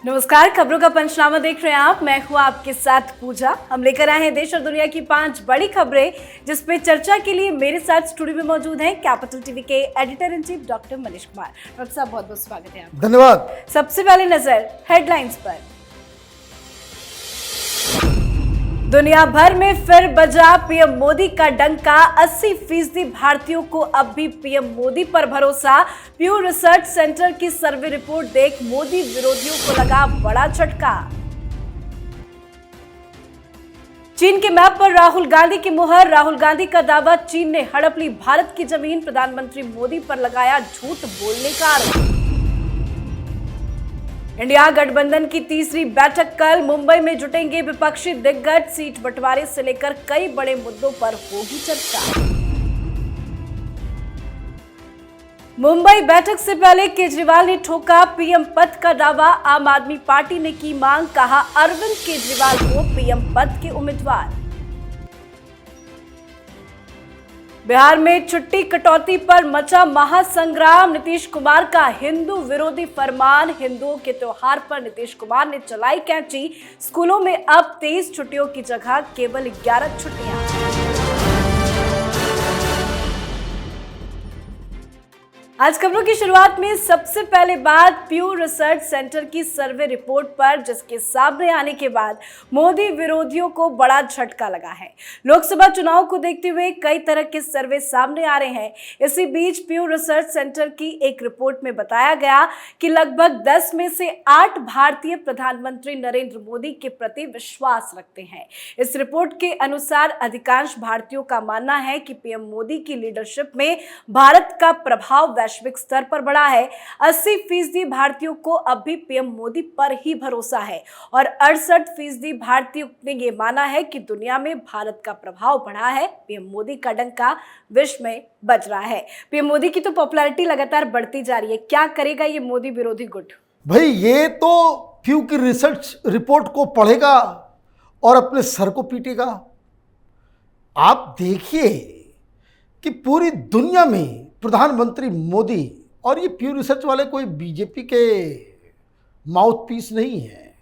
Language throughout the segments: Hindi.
नमस्कार, खबरों का पंचनामा देख रहे हैं आप। मैं हूं आपके साथ पूजा। हम लेकर आए हैं देश और दुनिया की 5 बड़ी खबरें जिसपे चर्चा के लिए मेरे साथ स्टूडियो में मौजूद हैं कैपिटल टीवी के editor in chief doctor Manish Kumar. Doctor साहब, बहुत बहुत स्वागत है आपका। धन्यवाद। सबसे पहले नजर हेडलाइंस पर। दुनिया भर में फिर बजा पीएम मोदी का डंका। 80% भारतीयों को अब भी पीएम मोदी पर भरोसा। प्यू रिसर्च सेंटर की सर्वे रिपोर्ट देख मोदी विरोधियों को लगा बड़ा झटका। चीन के मैप पर राहुल गांधी की मुहर। राहुल गांधी का दावा, चीन ने हड़प ली भारत की जमीन। प्रधानमंत्री मोदी पर लगाया झूठ बोलने का आरोप। इंडिया गठबंधन की तीसरी बैठक कल। मुंबई में जुटेंगे विपक्षी दिग्गज। सीट बंटवारे से लेकर कई बड़े मुद्दों पर होगी चर्चा। मुंबई बैठक से पहले केजरीवाल ने ठोका पीएम पद का दावा। आम आदमी पार्टी ने की मांग, कहा अरविंद केजरीवाल को पीएम पद के उम्मीदवार। बिहार में छुट्टी कटौती पर मचा महासंग्राम। नीतीश कुमार का हिंदू विरोधी फरमान। हिंदुओं के त्योहार पर नीतीश कुमार ने चलाई कैंची। स्कूलों में अब 23 छुट्टियों की जगह केवल 11 छुट्टियां। आज खबरों की शुरुआत में सबसे पहले बात प्यू रिसर्च सेंटर की सर्वे रिपोर्ट पर, जिसके सामने आने के बाद मोदी विरोधियों को बड़ा झटका लगा है। लोकसभा चुनाव को देखते हुए कई तरह के सर्वे सामने आ रहे हैं। इसी बीच प्यू रिसर्च सेंटर की एक रिपोर्ट में बताया गया कि लगभग 10 में से 8 भारतीय प्रधानमंत्री नरेंद्र मोदी के प्रति विश्वास रखते हैं। इस रिपोर्ट के अनुसार अधिकांश भारतीयों का मानना है कि पीएम मोदी की लीडरशिप में भारत का प्रभाव वैश्विक स्तर पर बढ़ा है। 80% भारतीयों को अब भी पीएम मोदी पर ही भरोसा है और 68% भारतीयों ने यह माना है कि दुनिया में भारत का प्रभाव बढ़ा है। पीएम मोदी का डंका विश्व में बज रहा है। पीएम मोदी की तो पॉपुलैरिटी लगातार बढ़ती जा रही है। क्या करेगा ये मोदी विरोधी गुट? भाई, ये तो प्यू की रिसर्च रिपोर्ट को पढ़ेगा और अपने सर को पीटेगा। आप देखिए कि पूरी दुनिया में प्रधानमंत्री मोदी, और ये प्यू रिसर्च वाले कोई बीजेपी के माउथपीस नहीं है,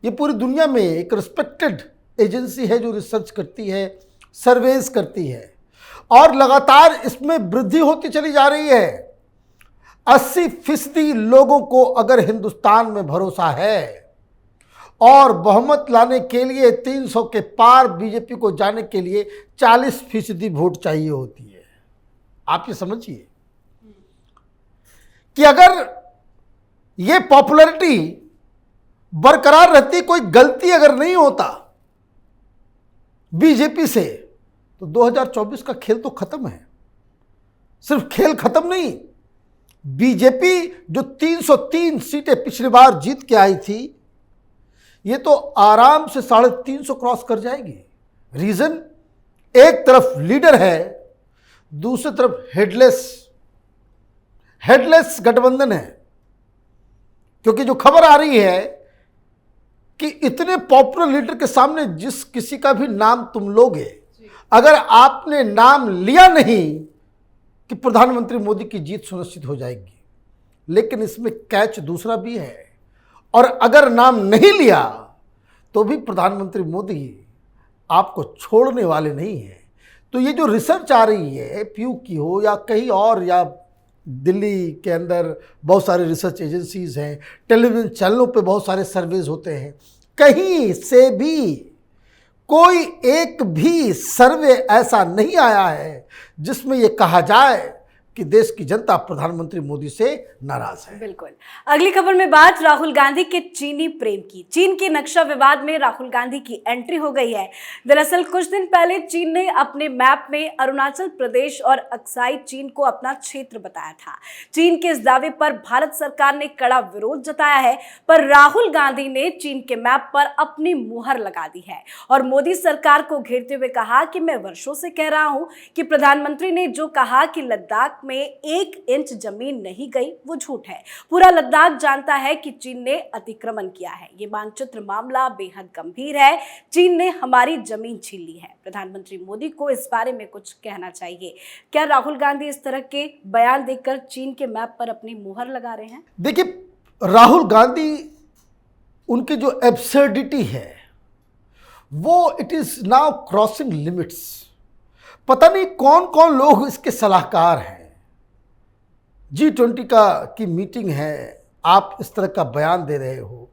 ये पूरी दुनिया में एक रिस्पेक्टेड एजेंसी है जो रिसर्च करती है, सर्वेस करती है और लगातार इसमें वृद्धि होती चली जा रही है। 80% लोगों को अगर हिंदुस्तान में भरोसा है और बहुमत लाने के लिए 300 के पार बीजेपी को जाने के लिए 40% वोट चाहिए होती है। आप ये समझिए कि अगर ये पॉपुलैरिटी बरकरार रहती, कोई गलती अगर नहीं होता बीजेपी से, तो 2024 का खेल तो खत्म है। सिर्फ खेल खत्म नहीं, बीजेपी जो 303 सीटें पिछली बार जीत के आई थी, ये तो आराम से 350 क्रॉस कर जाएगी। रीजन, एक तरफ लीडर है, दूसरी तरफ हेडलेस गठबंधन है। क्योंकि जो खबर आ रही है कि इतने पॉपुलर लीडर के सामने जिस किसी का भी नाम तुम लोगे, अगर आपने नाम लिया नहीं कि प्रधानमंत्री मोदी की जीत सुनिश्चित हो जाएगी। लेकिन इसमें कैच दूसरा भी है, और अगर नाम नहीं लिया तो भी प्रधानमंत्री मोदी आपको छोड़ने वाले नहीं हैं। तो ये जो रिसर्च आ रही है, प्यू की हो या कहीं और, या दिल्ली के अंदर बहुत सारे रिसर्च एजेंसीज हैं, टेलीविज़न चैनलों पे बहुत सारे सर्वेज होते हैं, कहीं से भी कोई एक भी सर्वे ऐसा नहीं आया है जिसमें ये कहा जाए कि देश की जनता प्रधानमंत्री मोदी से नाराज है। बिल्कुल। अगली खबर में बात राहुल गांधी के चीनी प्रेम की। चीन के नक्शा विवाद में राहुल गांधी की एंट्री हो गई है। दरअसल कुछ दिन पहले चीन ने अपने मैप में अरुणाचल प्रदेश और अक्साई चीन को अपना क्षेत्र बताया था। चीन के इस दावे पर भारत सरकार ने कड़ा विरोध जताया है, पर राहुल गांधी ने चीन के मैप पर अपनी मुहर लगा दी है और मोदी सरकार को घेरते हुए कहा कि मैं वर्षों से कह रहा हूं कि प्रधानमंत्री ने जो कहा कि लद्दाख में 1 इंच जमीन नहीं गई, वो झूठ है। पूरा लद्दाख जानता है कि चीन ने अतिक्रमण किया है। ये मानचित्र मामला बेहद गंभीर है। चीन ने हमारी जमीन छीन ली है। प्रधानमंत्री मोदी को इस बारे में कुछ कहना चाहिए। क्या राहुल गांधी इस तरह के बयान देकर चीन के मैप पर अपनी मुहर लगा रहे हैं? देखिए, राहुल गांधी उनकी जो एब्सर्डिटी है वो it is now crossing limits. पता नहीं कौन कौन लोग इसके सलाहकार हैं। G20 की मीटिंग है, आप इस तरह का बयान दे रहे हो।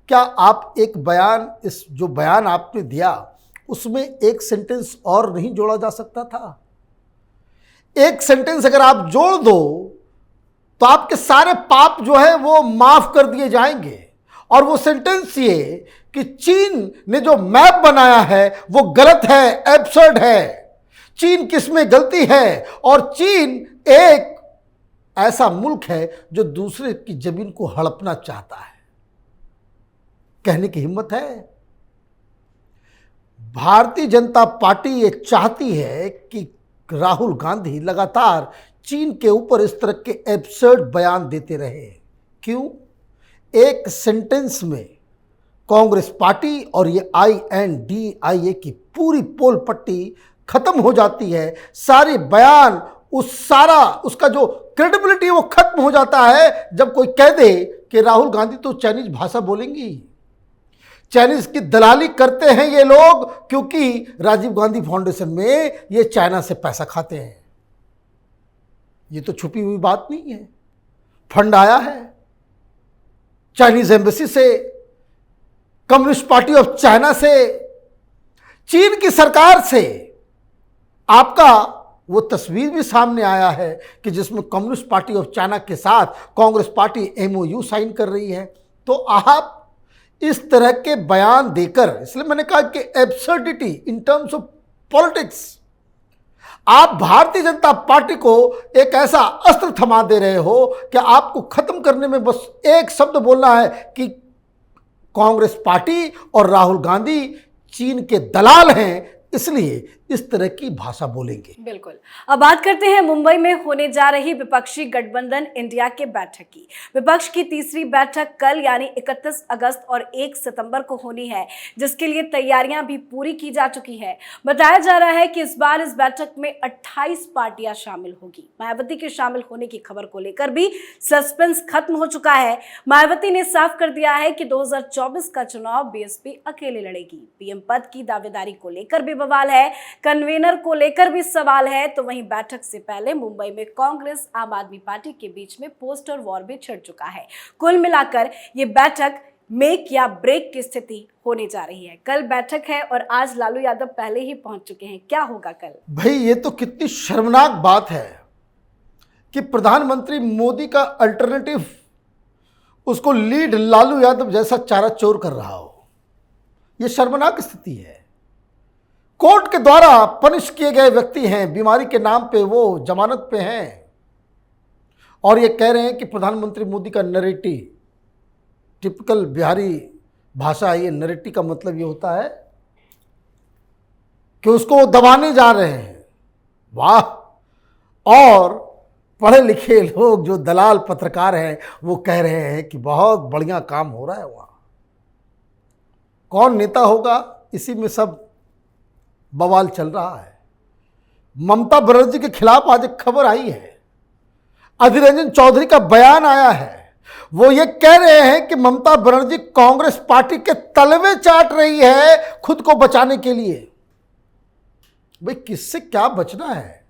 क्या आप एक बयान, इस जो बयान आपने दिया उसमें एक सेंटेंस और नहीं जोड़ा जा सकता था? एक सेंटेंस अगर आप जोड़ दो तो आपके सारे पाप जो है वो माफ कर दिए जाएंगे। और वो सेंटेंस ये कि चीन ने जो मैप बनाया है वो गलत है, एब्सर्ड है। चीन किसमें गलती है? और चीन एक ऐसा मुल्क है जो दूसरे की जमीन को हड़पना चाहता है। कहने की हिम्मत है? भारतीय जनता पार्टी ये चाहती है कि राहुल गांधी लगातार चीन के ऊपर इस तरह के एब्सर्ड बयान देते रहे। क्यों? एक सेंटेंस में कांग्रेस पार्टी और ये INDIA की पूरी पोल पट्टी खत्म हो जाती है। सारे बयान, उसका जो क्रेडिबिलिटी वो खत्म हो जाता है जब कोई कह दे कि राहुल गांधी तो चाइनीज भाषा बोलेंगी। चाइनीज की दलाली करते हैं ये लोग क्योंकि राजीव गांधी फाउंडेशन में ये चाइना से पैसा खाते हैं। ये तो छुपी हुई बात नहीं है। फंड आया है चाइनीज एम्बेसी से, कम्युनिस्ट पार्टी ऑफ चाइना से, चीन की सरकार से। आपका वो तस्वीर भी सामने आया है कि जिसमें कम्युनिस्ट पार्टी ऑफ चाइना के साथ कांग्रेस पार्टी MOU साइन कर रही है। तो आप इस तरह के बयान देकर, इसलिए मैंने कहा कि absurdity in terms of politics, आप भारतीय जनता पार्टी को एक ऐसा अस्त्र थमा दे रहे हो कि आपको खत्म करने में बस एक शब्द बोलना है कि कांग्रेस पार्टी और राहुल गांधी चीन के दलाल हैं, इसलिए इस तरह की भाषा बोलेंगे। बिल्कुल। अब बात करते हैं मुंबई में होने जा रही विपक्षी गठबंधन इंडिया के बैठक की। विपक्ष की तीसरी बैठक कल यानी 31 अगस्त और 1 सितंबर को होनी है, जिसके लिए तैयारियां भी पूरी की जा चुकी है। बताया जा रहा है कि इस बार इस बैठक में 28 पार्टियां शामिल होगी। मायावती के शामिल होने की खबर को लेकर भी सस्पेंस खत्म हो चुका है। मायावती ने साफ कर दिया है कि 2024 का चुनाव BSP अकेले लड़ेगी। PM पद की दावेदारी को लेकर भी बवाल है, कन्वेनर को लेकर भी सवाल है। तो वहीं बैठक से पहले मुंबई में कांग्रेस आम आदमी पार्टी के बीच में पोस्टर वॉर भी छिड़ चुका है। कुल मिलाकर ये बैठक मेक या ब्रेक की स्थिति होने जा रही है। कल बैठक है और आज लालू यादव पहले ही पहुंच चुके हैं। क्या होगा कल? भाई ये तो कितनी शर्मनाक बात है कि प्रधानमंत्री मोदी का अल्टरनेटिव उसको लीड लालू यादव जैसा चारा चोर कर रहा हो। ये शर्मनाक स्थिति है। कोर्ट के द्वारा पनिश किए गए व्यक्ति हैं, बीमारी के नाम पे वो जमानत पे हैं और ये कह रहे हैं कि प्रधानमंत्री मोदी का नरेटिव, टिपिकल बिहारी भाषा, ये नरेटिव का मतलब ये होता है कि उसको दबाने जा रहे हैं। वाह! और पढ़े लिखे लोग जो दलाल पत्रकार हैं वो कह रहे हैं कि बहुत बढ़िया काम हो रहा है वहाँ। कौन नेता होगा, इसी में सब बवाल चल रहा है। ममता बनर्जी के खिलाफ आज एक खबर आई है। अधीर रंजन चौधरी का बयान आया है। वो ये कह रहे हैं कि ममता बनर्जी कांग्रेस पार्टी के तलवे चाट रही है खुद को बचाने के लिए। भाई किससे क्या बचना है?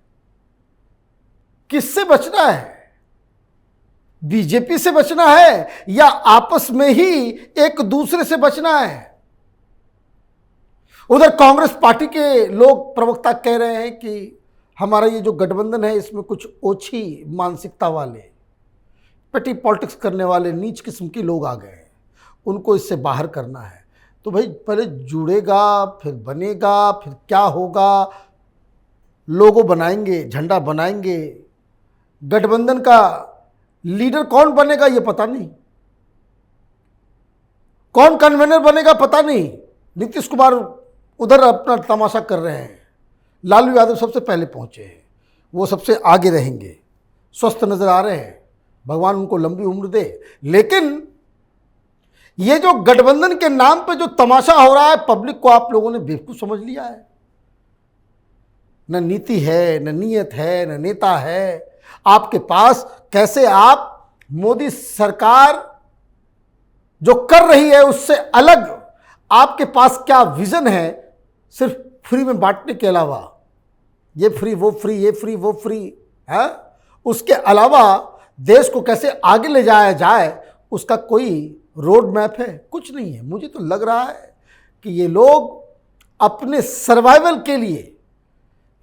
किससे बचना है? बीजेपी से बचना है या आपस में ही एक दूसरे से बचना है? उधर कांग्रेस पार्टी के लोग, प्रवक्ता कह रहे हैं कि हमारा ये जो गठबंधन है इसमें कुछ ओछी मानसिकता वाले, पेटी पॉलिटिक्स करने वाले, नीच किस्म के लोग आ गए हैं, उनको इससे बाहर करना है। तो भाई पहले जुड़ेगा, फिर बनेगा, फिर क्या होगा, लोगो बनाएंगे, झंडा बनाएंगे, गठबंधन का लीडर कौन बनेगा ये पता नहीं, कौन कन्वेनर बनेगा पता नहीं। नीतीश कुमार उधर अपना तमाशा कर रहे हैं, लालू यादव सबसे पहले पहुंचे हैं, वो सबसे आगे रहेंगे, स्वस्थ नजर आ रहे हैं, भगवान उनको लंबी उम्र दे। लेकिन ये जो गठबंधन के नाम पे जो तमाशा हो रहा है, पब्लिक को आप लोगों ने बेवकूफ़ समझ लिया है। न नीति है, न नीयत है, न नेता है आपके पास। कैसे आप मोदी सरकार जो कर रही है उससे अलग आपके पास क्या विजन है, सिर्फ फ्री में बांटने के अलावा, ये फ्री वो फ्री, ये फ्री वो फ्री है, उसके अलावा देश को कैसे आगे ले जाया जाए उसका कोई रोड मैप है? कुछ नहीं है। मुझे तो लग रहा है कि ये लोग अपने सर्वाइवल के लिए,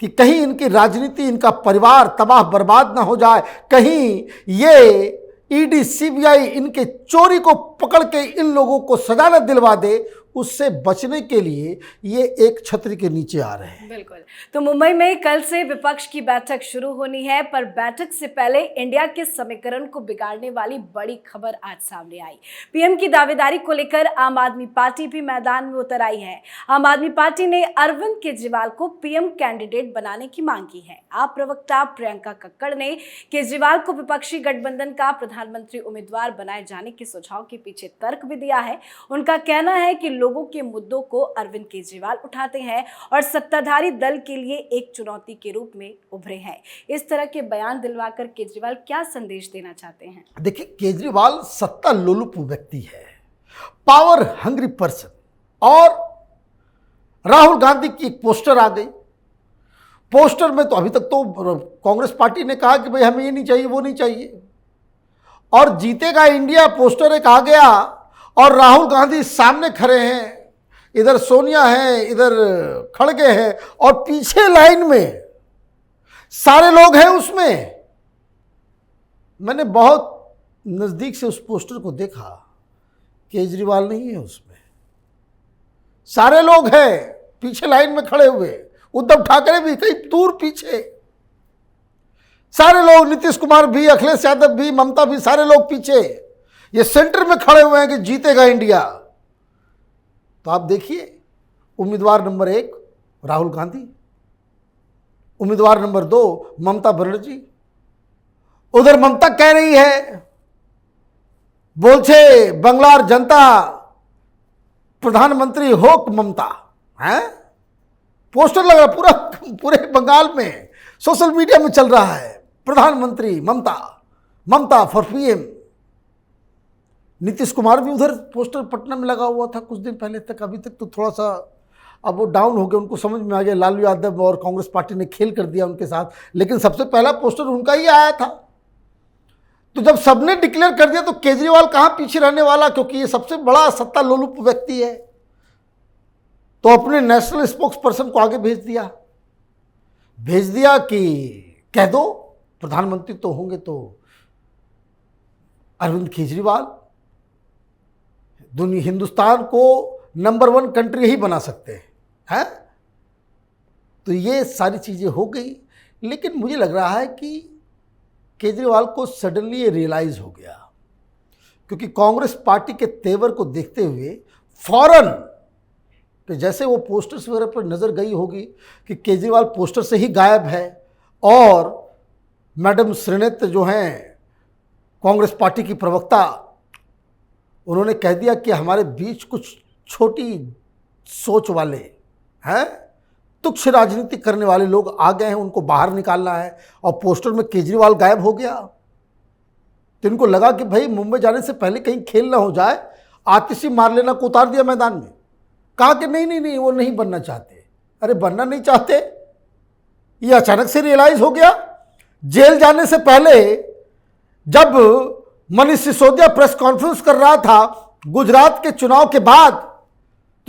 कि कहीं इनकी राजनीति, इनका परिवार तबाह बर्बाद ना हो जाए, कहीं ये ईडी सीबीआई इनके चोरी को पकड़ के इन लोगों को सजा न दिलवा दे, उससे बचने के लिए ये एक छतरी के नीचे आ रहे हैं। बिल्कुल। तो मुंबई में कल से विपक्ष की बैठक शुरू होनी है, पर बैठक से पहले इंडिया के समीकरण को बिगाड़ने वाली बड़ी खबर आज सामने आई। पीएम की दावेदारी को लेकर आम आदमी पार्टी भी मैदान में उतर आई है। आम आदमी पार्टी ने अरविंद केजरीवाल को पीएम कैंडिडेट बनाने की मांग की है। आप प्रवक्ता प्रियंका कक्कड़ ने केजरीवाल को विपक्षी गठबंधन का प्रधानमंत्री उम्मीदवार बनाए जाने के सुझाव के पीछे तर्क भी दिया है। उनका कहना है कि लोगों के मुद्दों को अरविंद केजरीवाल उठाते हैं और सत्ताधारी दल के लिए एक चुनौती के रूप में उभरे हैं। इस तरह के बयान दिलवाकर केजरीवाल क्या संदेश देना चाहते हैं? देखिए, केजरीवाल सत्ता लोलुप व्यक्ति है, पावर हंग्री पर्सन। और राहुल गांधी की एक पोस्टर आ गई। पोस्टर में तो अभी तक तो कांग्रेस पार्टी ने कहा कि भाई हमें ये नहीं चाहिए, वो नहीं चाहिए, और जीतेगा इंडिया पोस्टर एक आ गया और राहुल गांधी सामने खड़े हैं, इधर सोनिया है, इधर खड़गे हैं, और पीछे लाइन में सारे लोग हैं उसमें। मैंने बहुत नज़दीक से उस पोस्टर को देखा, केजरीवाल नहीं है उसमें, सारे लोग हैं पीछे लाइन में खड़े हुए। उद्धव ठाकरे भी कहीं दूर पीछे, सारे लोग, नीतीश कुमार भी, अखिलेश यादव भी, ममता भी, सारे लोग पीछे। ये सेंटर में खड़े हुए हैं कि जीतेगा इंडिया। तो आप देखिए, उम्मीदवार नंबर 1 राहुल गांधी, उम्मीदवार नंबर 2 ममता बनर्जी। उधर ममता कह रही है, बोलछे बंगलार जनता प्रधानमंत्री होक ममता है। पोस्टर लग रहा पूरे बंगाल में, सोशल मीडिया में चल रहा है, प्रधानमंत्री ममता, ममता फॉर पीएम। नीतीश कुमार भी उधर पोस्टर पटना में लगा हुआ था कुछ दिन पहले तक। अभी तक तो थोड़ा सा अब वो डाउन हो गया, उनको समझ में आ गया, लालू यादव और कांग्रेस पार्टी ने खेल कर दिया उनके साथ। लेकिन सबसे पहला पोस्टर उनका ही आया था। तो जब सबने डिक्लेयर कर दिया तो केजरीवाल कहाँ पीछे रहने वाला, क्योंकि ये सबसे बड़ा सत्ता लोलुप व्यक्ति है। तो अपने नेशनल स्पोक्स पर्सन को आगे भेज दिया कि कह दो प्रधानमंत्री तो होंगे तो अरविंद केजरीवाल, दुनिया हिंदुस्तान को नंबर 1 कंट्री ही बना सकते हैं। तो ये सारी चीज़ें हो गई। लेकिन मुझे लग रहा है कि केजरीवाल को सडनली ये रियलाइज़ हो गया, क्योंकि कांग्रेस पार्टी के तेवर को देखते हुए फौरन, तो जैसे वो पोस्टर्स वगैरह पर नज़र गई होगी कि केजरीवाल पोस्टर से ही गायब है, और मैडम श्रीनेत्र जो हैं कांग्रेस पार्टी की प्रवक्ता, उन्होंने कह दिया कि हमारे बीच कुछ छोटी सोच वाले हैं, तुच्छ राजनीति करने वाले लोग आ गए हैं, उनको बाहर निकालना है। और पोस्टर में केजरीवाल गायब हो गया। तो इनको लगा कि भाई मुंबई जाने से पहले कहीं खेल ना हो जाए, आतिशी मार लेना को उतार दिया मैदान में। कहा कि नहीं वो नहीं बनना चाहते। अरे बनना नहीं चाहते, ये अचानक से रियलाइज हो गया। जेल जाने से पहले जब मनीष सिसोदिया प्रेस कॉन्फ्रेंस कर रहा था गुजरात के चुनाव के बाद,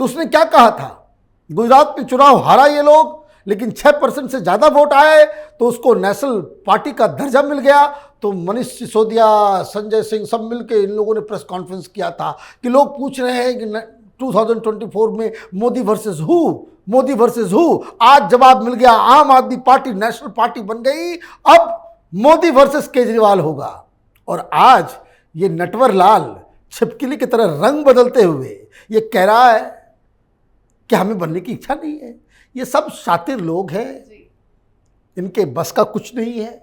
तो उसने क्या कहा था, गुजरात में चुनाव हारा ये लोग, लेकिन 6% से ज़्यादा वोट आए तो उसको नेशनल पार्टी का दर्जा मिल गया। तो मनीष सिसोदिया, संजय सिंह सब मिलके इन लोगों ने प्रेस कॉन्फ्रेंस किया था कि लोग पूछ रहे हैं कि 2024 में मोदी वर्सेस हु। आज जवाब मिल गया, आम आदमी पार्टी नेशनल पार्टी बन गई, अब मोदी वर्सेस केजरीवाल होगा। और आज ये नटवर लाल छिपकली की तरह रंग बदलते हुए ये कह रहा है कि हमें बनने की इच्छा नहीं है। ये सब शातिर लोग हैं, इनके बस का कुछ नहीं है।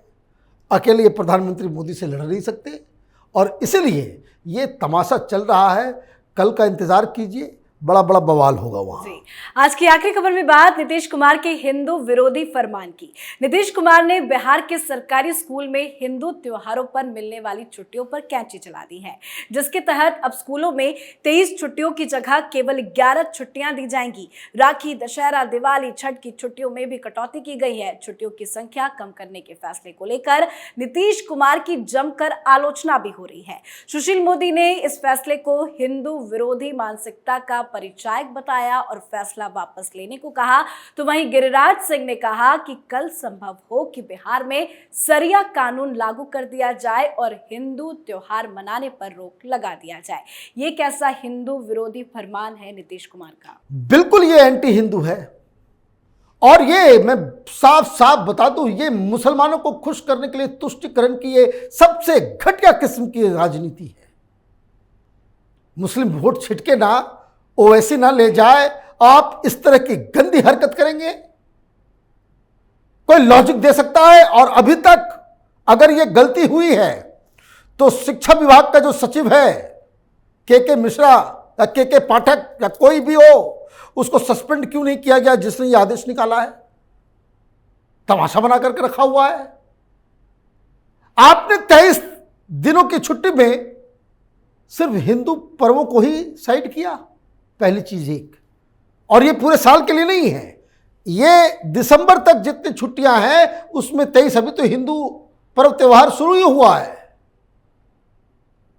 अकेले ये प्रधानमंत्री मोदी से लड़ नहीं सकते, और इसलिए ये तमाशा चल रहा है। कल का इंतज़ार कीजिए, बड़ा बड़ा बवाल होगा वहां। जी, आज की आखिरी खबर में बात नीतीश कुमार के हिंदू विरोधी फरमान की। नीतीश कुमार ने बिहार के सरकारी स्कूल में हिंदू त्योहारों पर मिलने वाली छुट्टियों पर कैंची चला दी है, जिसके तहत अब स्कूलों में 23 छुट्टियों की जगह केवल 11 छुट्टियां दी जाएंगी। राखी, दशहरा, दिवाली, छठ की छुट्टियों में भी कटौती की गई है। छुट्टियों की संख्या कम करने के फैसले को लेकर नीतीश कुमार की जमकर आलोचना भी हो रही है। सुशील मोदी ने इस फैसले को हिंदू विरोधी मानसिकता का परिचायक बताया और फैसला वापस लेने को कहा। तो वहीं गिरिराज सिंह ने कहा कि कल संभव हो कि बिहार में सरिया कानून लागू कर दिया जाए और हिंदू त्योहार मनाने पर रोक लगा दिया जाए। ये कैसा हिंदू विरोधी फरमान है नीतीश कुमार का? बिल्कुल ये एंटी हिंदू है। और ये मैं साफ साफ बता दूं, ये मुसलमानों को खुश करने के लिए तुष्टिकरण की ये सबसे घटिया किस्म की राजनीति है। मुस्लिम वोट छिटके ना, ओवैसी ना ले जाए, आप इस तरह की गंदी हरकत करेंगे? कोई लॉजिक दे सकता है? और अभी तक अगर ये गलती हुई है तो शिक्षा विभाग का जो सचिव है के मिश्रा या के पाठक या कोई भी हो, उसको सस्पेंड क्यों नहीं किया गया जिसने ये आदेश निकाला है? तमाशा बना करके रखा हुआ है। आपने 23 दिनों की छुट्टी में सिर्फ हिंदू पर्वों को ही साइड किया, पहली चीज एक। और ये पूरे साल के लिए नहीं है, ये दिसंबर तक जितनी छुट्टियां हैं उसमें 23 अभी तो हिंदू पर्व त्योहार शुरू ही हुआ है।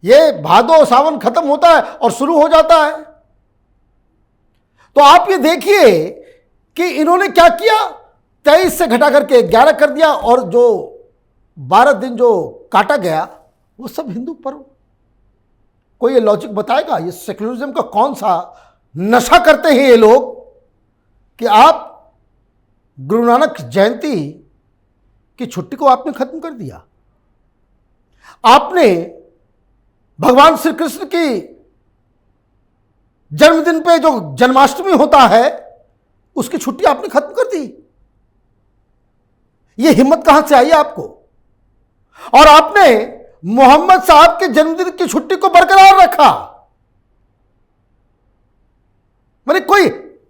ये भादो सावन खत्म होता है और शुरू हो जाता है। तो आप ये देखिए कि इन्होंने क्या किया, 23 से घटा करके 11 कर दिया और जो 12 दिन जो काटा गया वो सब हिंदू पर्व। कोई ये लॉजिक बताएगा? ये सेक्युलरिज्म का कौन सा नशा करते हैं ये लोग कि आप गुरु नानक जयंती की छुट्टी को आपने खत्म कर दिया। आपने भगवान श्री कृष्ण की जन्मदिन पे जो जन्माष्टमी होता है उसकी छुट्टी आपने खत्म कर दी। ये हिम्मत कहां से आई आपको? और आपने मोहम्मद साहब के जन्मदिन की छुट्टी को बरकरार रखा। मैंने कोई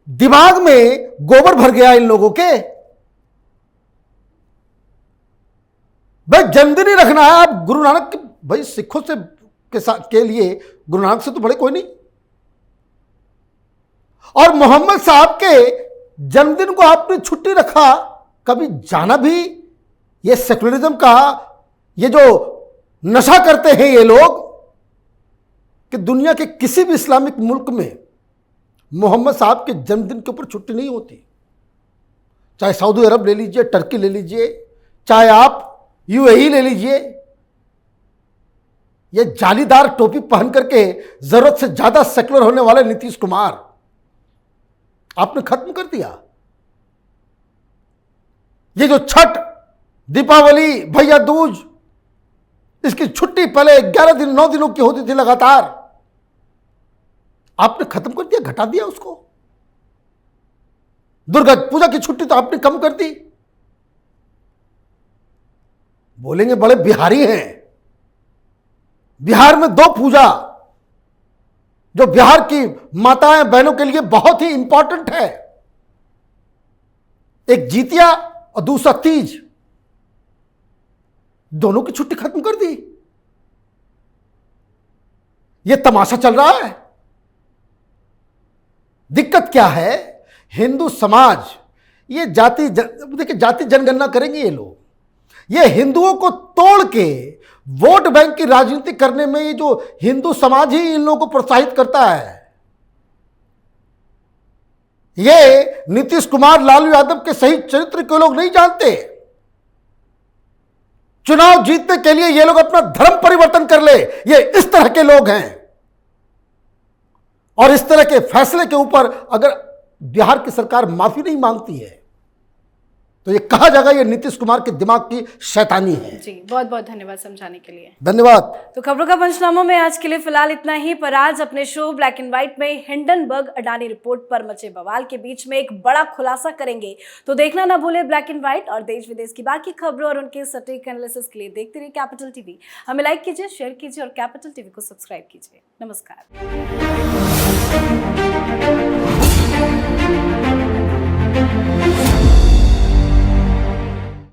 दिमाग में गोबर भर गया इन लोगों के? भाई जन्मदिन ही रखना है। आप गुरु नानक के, भाई सिखों से के लिए गुरु नानक से तो बड़े कोई नहीं। और मोहम्मद साहब के जन्मदिन को आपने छुट्टी रखा। कभी जाना भी ये सेक्युलरिज्म का ये जो नशा करते हैं ये लोग कि दुनिया के किसी भी इस्लामिक मुल्क में मोहम्मद साहब के जन्मदिन के ऊपर छुट्टी नहीं होती। चाहे सऊदी अरब ले लीजिए, टर्की ले लीजिए, चाहे आप यूएई ले लीजिए। ये जालीदार टोपी पहन करके जरूरत से ज्यादा सेकुलर होने वाले नीतीश कुमार आपने खत्म कर दिया। ये जो छठ, दीपावली, भैया दूज, इसकी छुट्टी पहले 11 दिन 9 दिनों की होती थी लगातार, आपने खत्म कर दिया, घटा दिया उसको। दुर्गा पूजा की छुट्टी तो आपने कम कर दी। बोलेंगे बड़े बिहारी हैं। बिहार में 2 पूजा जो बिहार की माताएं बहनों के लिए बहुत ही इंपॉर्टेंट है, एक जितिया और दूसरा तीज, दोनों की छुट्टी खत्म कर दी। यह तमाशा चल रहा है। दिक्कत क्या है? हिंदू समाज ये देखिए जाति जनगणना करेंगे ये लोग। ये हिंदुओं को तोड़ के वोट बैंक की राजनीति करने में ये जो हिंदू समाज ही इन लोगों को प्रोत्साहित करता है। ये नीतीश कुमार, लालू यादव के सही चरित्र को लोग नहीं जानते। चुनाव जीतने के लिए ये लोग अपना धर्म परिवर्तन कर ले, ये इस तरह के लोग हैं। और इस तरह के फैसले के ऊपर अगर बिहार की सरकार माफी नहीं मांगती है तो ये कहा जाएगा ये नीतीश कुमार के दिमाग की शैतानी है। जी, बहुत बहुत धन्यवाद समझाने के लिए। धन्यवाद। तो खबरों का पंचनामा में आज के लिए फिलहाल इतना ही। पर आज अपने शो ब्लैक एंड व्हाइट में हिंडनबर्ग अडानी रिपोर्ट पर मचे बवाल के बीच में एक बड़ा खुलासा करेंगे। तो देखना ना भूले ब्लैक एंड व्हाइट और देश विदेश की बाकी खबरों और उनके सटीक एनालिसिस के लिए देखते रहिए कैपिटल टीवी। हमें लाइक कीजिए, शेयर कीजिए और कैपिटल टीवी को सब्सक्राइब कीजिए। नमस्कार। है।